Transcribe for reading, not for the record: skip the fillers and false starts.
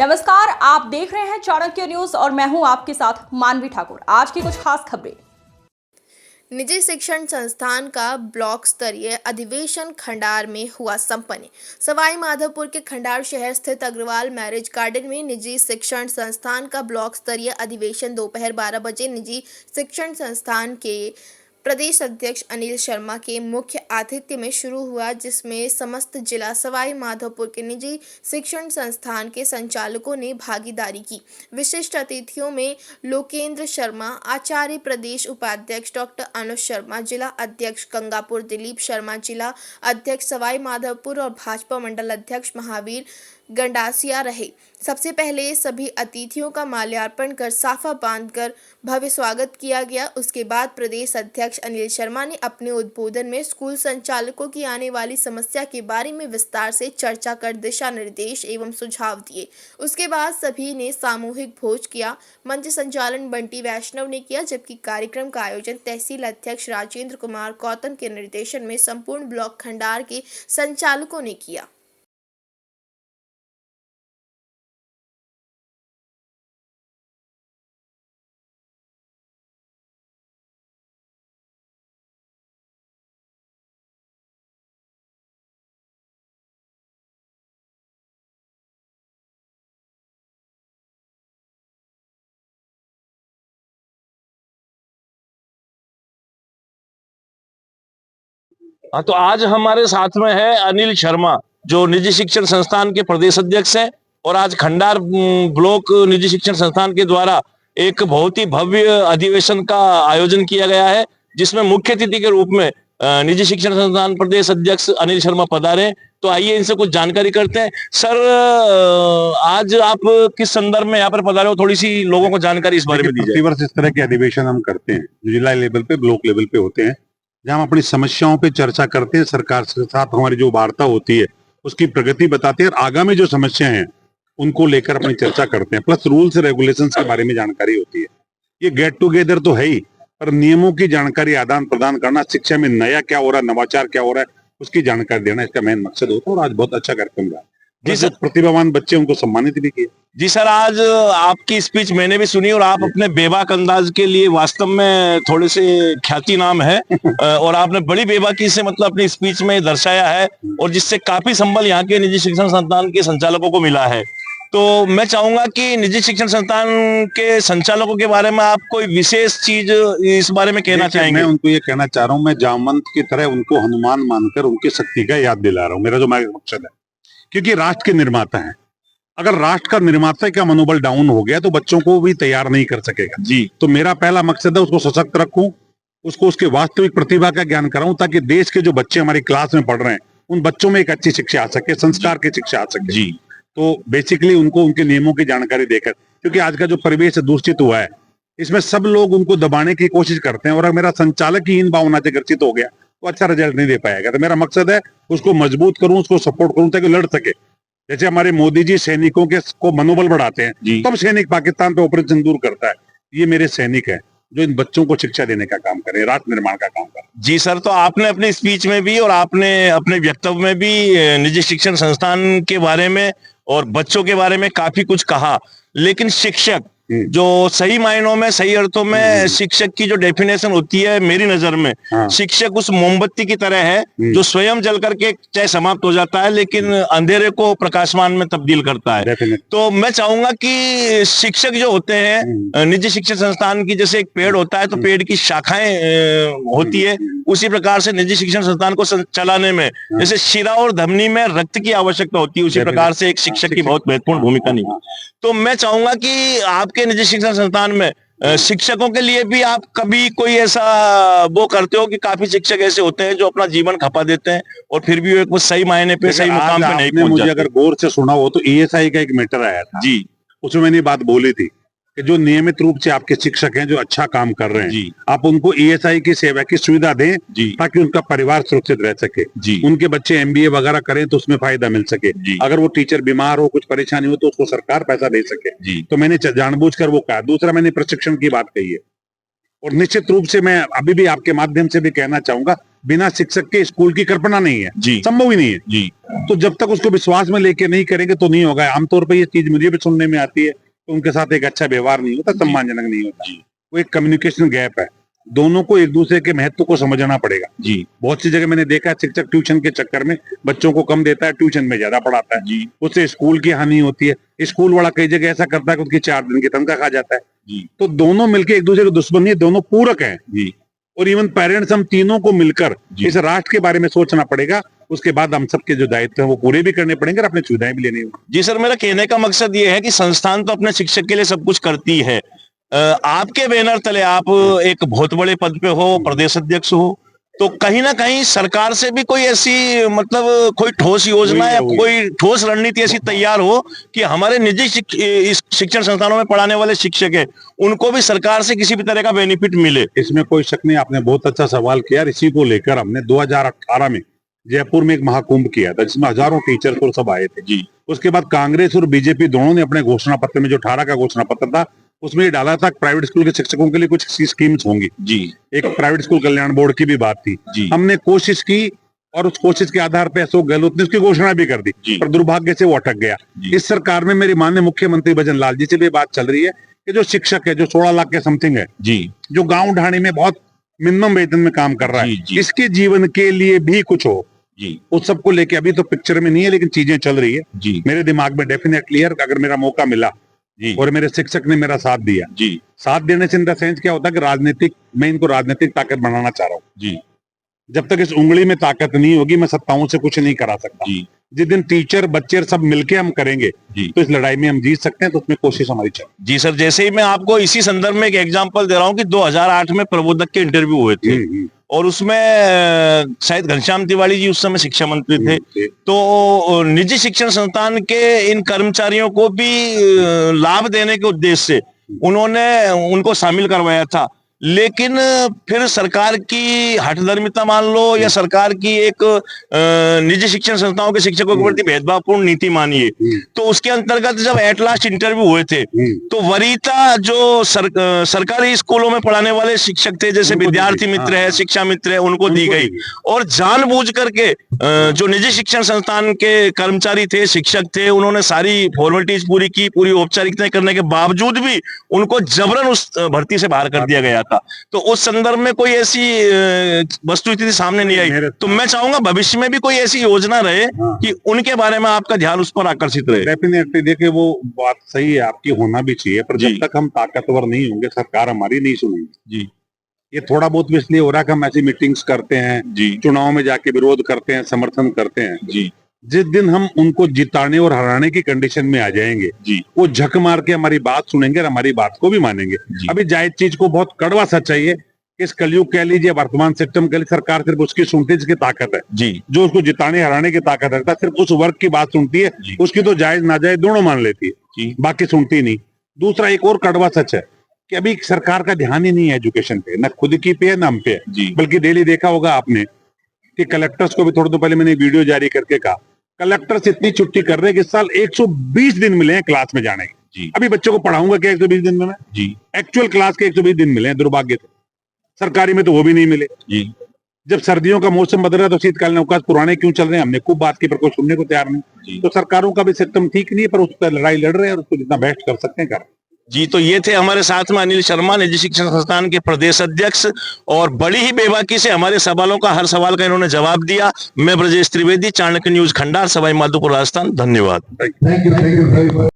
नमस्कार, आप देख रहे हैं चाणक्य न्यूज और मैं हूं आपके साथ मानवी ठाकुर। आज की कुछ खास खबरें। निजी शिक्षण संस्थान का ब्लॉक स्तरीय अधिवेशन खंडार में हुआ संपन्न। सवाई माधोपुर के खंडार शहर स्थित अग्रवाल मैरिज गार्डन में निजी शिक्षण संस्थान का ब्लॉक स्तरीय अधिवेशन दोपहर 12 बजे निजी शिक्षण संस्थान के प्रदेश अध्यक्ष अनिल शर्मा के मुख्य आतिथ्य में शुरू हुआ, जिसमें समस्त जिला सवाई माधोपुर के निजी शिक्षण संस्थान के संचालकों ने भागीदारी की। विशिष्ट अतिथियों में लोकेंद्र शर्मा, आचार्य प्रदेश उपाध्यक्ष डॉक्टर अनुज शर्मा, जिला अध्यक्ष गंगापुर दिलीप शर्मा, जिला अध्यक्ष सवाई माधोपुर और भाजपा मंडल अध्यक्ष महावीर गंडासिया रहे। सबसे पहले सभी अतिथियों का माल्यार्पण कर साफा बांधकर भव्य स्वागत किया गया। उसके बाद प्रदेश अध्यक्ष अनिल शर्मा ने अपने उद्बोधन में स्कूल संचालकों की आने वाली समस्या के बारे में विस्तार से चर्चा कर दिशा निर्देश एवं सुझाव दिए। उसके बाद सभी ने सामूहिक भोज किया। मंच संचालन बंटी वैष्णव ने किया, जबकि कार्यक्रम का आयोजन तहसील अध्यक्ष राजेंद्र कुमार गौतम के निर्देशन में संपूर्ण ब्लॉक खंडार के संचालकों ने किया। हाँ, तो आज हमारे साथ में है अनिल शर्मा, जो निजी शिक्षण संस्थान के प्रदेश अध्यक्ष हैं। और आज खंडार ब्लॉक निजी शिक्षण संस्थान के द्वारा एक बहुत ही भव्य अधिवेशन का आयोजन किया गया है, जिसमें मुख्य अतिथि के रूप में निजी शिक्षण संस्थान प्रदेश अध्यक्ष अनिल शर्मा पधारे। तो आइए इनसे कुछ जानकारी करते हैं। सर, आज आप किस संदर्भ में यहाँ पर पधारे हो, थोड़ी सी लोगों को जानकारी इस बारे में दीजिए। प्रतिवर्ष इस तरह के अधिवेशन हम करते हैं, जिला लेवल पे, ब्लॉक लेवल पे होते हैं, जहाँ हम अपनी समस्याओं पे चर्चा करते हैं। सरकार के साथ हमारी जो वार्ता होती है उसकी प्रगति बताते हैं और आगामी जो समस्याएं हैं उनको लेकर अपनी चर्चा करते हैं। प्लस रूल्स रेगुलेशंस के बारे में जानकारी होती है। ये गेट टुगेदर तो है ही, पर नियमों की जानकारी आदान प्रदान करना, शिक्षा में नया क्या हो रहा है, नवाचार क्या हो रहा है, उसकी जानकारी देना इसका मेन मकसद होता है। और आज बहुत अच्छा कार्यक्रम रहा। जी सर, प्रतिभावान बच्चे उनको सम्मानित भी किए। जी सर, आज आपकी स्पीच मैंने भी सुनी और आप अपने बेबाक अंदाज के लिए वास्तव में थोड़े से ख्याति नाम है और आपने बड़ी बेबाकी से मतलब अपनी स्पीच में दर्शाया है, और जिससे काफी संबल यहाँ के निजी शिक्षण संस्थान के संचालकों को मिला है। तो मैं चाहूंगा कि निजी शिक्षण संस्थान के संचालकों के बारे में आप कोई विशेष चीज इस बारे में कहना चाहेंगे? मैं उनको ये कहना चाह रहा हूँ, मैं जामवंत की तरह उनको हनुमान मानकर उनकी शक्ति का याद दिला रहा हूँ। मेरा जो मकसद है, क्योंकि राष्ट्र के निर्माता हैं। अगर राष्ट्र का निर्माता का मनोबल डाउन हो गया तो बच्चों को भी तैयार नहीं कर सकेगा। जी, तो मेरा पहला मकसद है उसको सशक्त रखूं, उसको उसके वास्तविक प्रतिभा का ज्ञान कराऊं, ताकि देश के जो बच्चे हमारी क्लास में पढ़ रहे हैं उन बच्चों में एक अच्छी शिक्षा आ सके, संस्कार की शिक्षा आ सके। जी, तो बेसिकली उनको उनके नियमों की जानकारी देकर, क्योंकि आज का जो परिवेश दूषित हुआ है, इसमें सब लोग उनको दबाने की कोशिश करते हैं, और अगर मेरा संचालक ही इन भावना से ग्रसित हो गया तो अच्छा रिजल्ट नहीं दे पाएगा। तो मेरा मकसद है उसको मजबूत करूं, उसको सपोर्ट करूं ताकि लड़ सके। जैसे हमारे मोदी जी सैनिकों के को मनोबल बढ़ाते हैं, तब सैनिक पाकिस्तान पे ऑपरेशन दूर करता है। ये मेरे सैनिक है जो इन बच्चों को शिक्षा देने का काम करें, राष्ट्र निर्माण का काम करें। जी सर, तो आपने अपनी स्पीच में भी और आपने अपने वक्तव्य में भी निजी शिक्षण संस्थान के बारे में और बच्चों के बारे में काफी कुछ कहा, लेकिन शिक्षक जो सही मायनों में, सही अर्थों में शिक्षक की जो डेफिनेशन होती है मेरी नजर में, शिक्षक उस मोमबत्ती की तरह है जो स्वयं जल करके चाहे समाप्त हो जाता है लेकिन अंधेरे को प्रकाशमान में तब्दील करता है। तो मैं चाहूंगा कि शिक्षक जो होते हैं निजी शिक्षण संस्थान की, जैसे एक पेड़ होता है तो पेड़ की शाखाएं होती है, उसी प्रकार से निजी शिक्षण संस्थान को चलाने में जैसे शिरा और धमनी में रक्त की आवश्यकता होती है, उसी प्रकार से एक शिक्षक की बहुत महत्वपूर्ण भूमिका निभाती है। तो मैं चाहूंगा कि आपके निजी शिक्षण संस्थान में शिक्षकों के लिए भी आप कभी कोई ऐसा वो करते हो कि काफी शिक्षक ऐसे होते हैं जो अपना जीवन खपा देते हैं और फिर भी वो सही मायने पे, सही मुकाम पे नहीं पहुंच जाते? मुझे अगर गौर से सुना हो तो ईएसआई का एक मैटर आया था जी, उसमें मैंने बात बोली थी कि जो नियमित रूप से आपके शिक्षक हैं जो अच्छा काम कर रहे हैं, आप उनको ईएसआई की सेवा की सुविधा दें ताकि उनका परिवार सुरक्षित रह सके। उनके बच्चे एमबीए वगैरह करें तो उसमें फायदा मिल सके। अगर वो टीचर बीमार हो, कुछ परेशानी हो तो उसको सरकार पैसा दे सके। तो मैंने जानबूझकर वो कहा। दूसरा, मैंने प्रशिक्षण की बात कही है और निश्चित रूप से मैं अभी भी आपके माध्यम से भी कहना चाहूंगा, बिना शिक्षक के स्कूल की कल्पना नहीं है, जी। संभव ही नहीं है जी। तो जब तक उसको विश्वास में लेके नहीं करेंगे तो नहीं होगा। आमतौर पर ये चीज मुझे भी सुनने में आती है, तो उनके साथ एक अच्छा व्यवहार नहीं होता, सम्मानजनक नहीं होता, वो एक कम्युनिकेशन गैप है। दोनों को एक दूसरे के महत्व को समझना पड़ेगा। जी। बहुत सी जगह मैंने देखा है शिक्षक ट्यूशन के चक्कर में बच्चों को कम देता है, ट्यूशन में ज्यादा पढ़ाता है, जी। उससे स्कूल की हानि होती है। स्कूल वाला कई जगह ऐसा करता है कि उसकी 4 दिन की तनख्वाह खा जाता है। जी। तो दोनों मिलकर एक दूसरे के दुश्मन नहीं है, दोनों पूरक हैं। जी। और इवन पेरेंट्स हम तीनों को मिलकर इस राष्ट्र के बारे में सोचना पड़ेगा। उसके बाद हम सबके जो दायित्व है वो पूरे भी करने पड़ेंगे और अपनी सुविधाएं भी लेनी होगी। जी सर, मेरा कहने का मकसद ये है कि संस्थान तो अपने शिक्षक के लिए सब कुछ करती है। आपके बैनर तले आप एक बहुत बड़े पद पे हो, प्रदेश अध्यक्ष हो, तो कहीं ना कहीं सरकार से भी कोई ऐसी मतलब कोई ठोस योजना या कोई ठोस रणनीति ऐसी तैयार हो कि हमारे निजी शिक्षण संस्थानों में पढ़ाने वाले शिक्षक है उनको भी सरकार से किसी भी तरह का बेनिफिट मिले। इसमें कोई शक नहीं, आपने बहुत अच्छा सवाल किया। इसी को लेकर हमने 2018 में जयपुर में एक महाकुंभ किया था जिसमें हजारों टीचर्स और सब आए थे। जी। उसके बाद कांग्रेस और बीजेपी दोनों ने अपने घोषणा पत्र में, जो 18 का घोषणा पत्र था, उसमें ये डाला था प्राइवेट स्कूल के शिक्षकों के लिए कुछ स्कीम्स होंगी। जी। एक प्राइवेट स्कूल कल्याण बोर्ड की भी बात थी। जी। हमने कोशिश की और उस कोशिश के आधार पर अशोक गहलोत ने उसकी घोषणा भी कर दी, पर दुर्भाग्य से वो अटक गया। इस सरकार में मेरी माननीय मुख्यमंत्री भजन लाल जी से भी बात चल रही है कि जो शिक्षक है, जो 16 लाख के समथिंग है, जी, जो गांव ढाणी में बहुत मिनिमम वेतन में काम कर रहा है, इसके जीवन के लिए भी कुछ हो। जी। उस सबको लेके अभी तो पिक्चर में नहीं है, लेकिन चीजें चल रही है। जी। मेरे दिमाग में डेफिनेटली है, अगर मेरा मौका मिला जी। और मेरे शिक्षक ने मेरा साथ दिया। जी। साथ देने से इन द सेंस क्या होता है कि मैं इनको राजनीतिक ताकत बनाना चाह रहा हूँ। जी। जब तक इस उंगली में ताकत नहीं होगी मैं सत्ताओं से कुछ नहीं करा सकता। जी। जिस दिन टीचर बच्चे सब मिलके हम करेंगे तो इस लड़ाई में हम जीत सकते हैं, तो उसमें कोशिश हमारी चले। जी सर, जैसे ही मैं आपको इसी संदर्भ में एक एग्जांपल दे रहा हूँ कि 2008 में प्रबोधक के इंटरव्यू हुए थे और उसमें शायद घनश्याम तिवारी जी उस समय शिक्षा मंत्री थे, तो निजी शिक्षण संस्थान के इन कर्मचारियों को भी लाभ देने के उद्देश्य से उन्होंने उनको शामिल करवाया था। लेकिन फिर सरकार की हठधर्मिता मान लो या सरकार की एक निजी शिक्षण संस्थाओं के शिक्षकों के प्रति भेदभावपूर्ण नीति मानिए, तो उसके अंतर्गत जब एट लास्ट इंटरव्यू हुए थे तो वरीयता जो सरकारी स्कूलों में पढ़ाने वाले शिक्षक थे, जैसे विद्यार्थी मित्र है, शिक्षा मित्र है, उनको दी गई। और जानबूझ करके जो निजी शिक्षण संस्थान के कर्मचारी थे, शिक्षक थे, उन्होंने सारी फॉर्मेलिटीज पूरी की, पूरी औपचारिकताएं करने के बावजूद भी उनको जबरन उस भर्ती से बाहर कर दिया गया था। तो उस संदर्भ में कोई ऐसी वस्तुस्थिति सामने नहीं आई। तो मैं चाहूंगा भविष्य में भी कोई ऐसी योजना रहे कि उनके बारे में आपका ध्यान उस पर आकर्षित रहे। डेफिनेटली, देखिए वो बात सही है आपकी, होना भी चाहिए, पर जब तक हम ताकतवर नहीं होंगे सरकार हमारी नहीं सुनेगी। जी। ये थोड़ा बहुत भी इसलिए हो रहा है कि हम ऐसी मीटिंग्स करते हैं, चुनाव में जाके विरोध करते हैं, समर्थन करते हैं। जी। जिस दिन हम उनको जिताने और हराने की कंडीशन में आ जाएंगे, वो झक मार के हमारी बात सुनेंगे और हमारी बात को भी मानेंगे। अभी जायज चीज को बहुत कड़वा सच चाहिए, इस कलयुग कह लीजिए, वर्तमान सिस्टम कह लीजिए, सरकार सिर्फ उसकी सुनती जिसकी ताकत है, जो उसको जिताने हराने की ताकत रखता है, सिर्फ उस वर्ग की बात सुनती है, उसकी तो जायज नाजायज दोनों मान लेती है, बाकी सुनती नहीं। दूसरा एक और कड़वा सच है कि अभी सरकार का ध्यान ही नहीं है एजुकेशन पे, न खुद की पे है न हम पे है। बल्कि डेली देखा होगा आपने कि कलेक्टर्स को भी थोड़ी देर पहले मैंने वीडियो जारी करके कहा, कलेक्टर्स इतनी छुट्टी कर रहे हैं कि इस साल 120 दिन मिले हैं क्लास में जाने के। अभी बच्चों को पढ़ाऊंगा क्या 120 दिन में मैं? एक्चुअल क्लास के 120 दिन मिले हैं, दुर्भाग्य से। सरकारी में तो वो भी नहीं मिले। जब सर्दियों का मौसम बदल रहा है तो शीतकालीन अवकाश पुराने क्यों चल रहे हैं? हमने खूब बात की पर कोई सुनने को तैयार नहीं। तो सरकारों का भी सिस्टम ठीक नहीं है, पर उस पर लड़ाई लड़ रहे हैं और उसको जितना बेस्ट कर सकते हैं कर। जी, तो ये थे हमारे साथ में अनिल शर्मा, निजी शिक्षण संस्थान के प्रदेश अध्यक्ष, और बड़ी ही बेबाकी से हमारे सवालों का, हर सवाल का इन्होंने जवाब दिया। मैं ब्रजेश त्रिवेदी, चाणक्य न्यूज खंडार, सवाई माधोपुर, राजस्थान। धन्यवाद। Thank you very much.